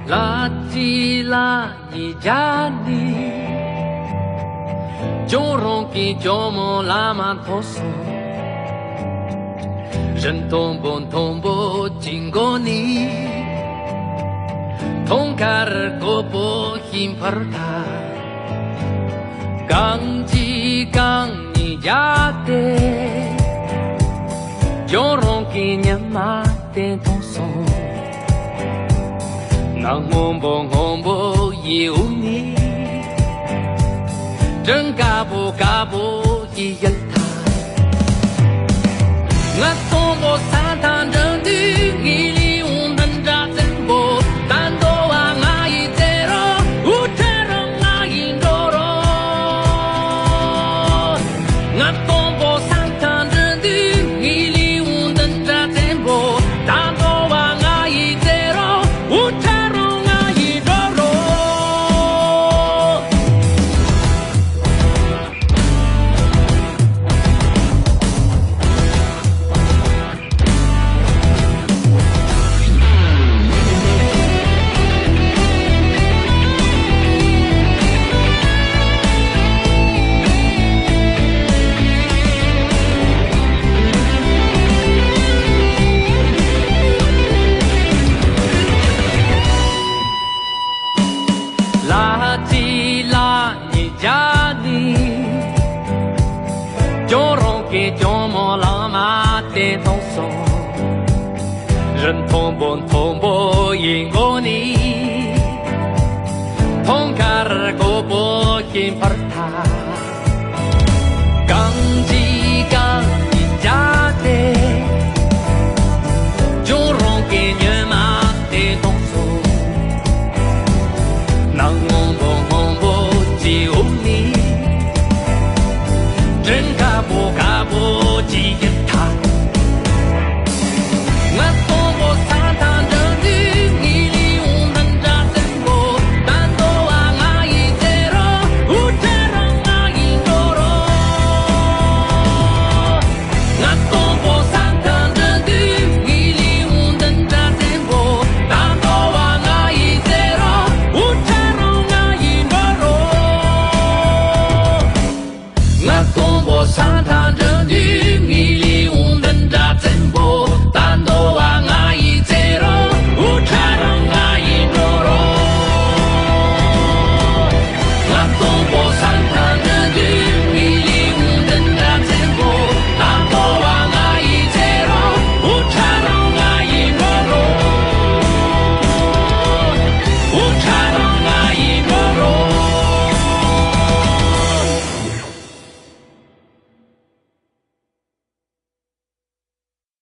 拉吉拉伊加尼，就容易就莫拉曼托索，人同步经过你，同卡尔过不辛巴塔，刚吉刚尼加的，就容易尼玛的托索。Nang ngombo yuni Jeng kabo yelta Ngat tombo santan jeng du Ngili undan jaten bo Tando ngai tero Utero ngai ndoro Ngat tombo santan jeng du Ngili undan jaten bo Tando ngai tero Utero拉吉拉尼加尼，就容易就莫拉玛的动手，人同步因过你，同卡尔过不因巴塔。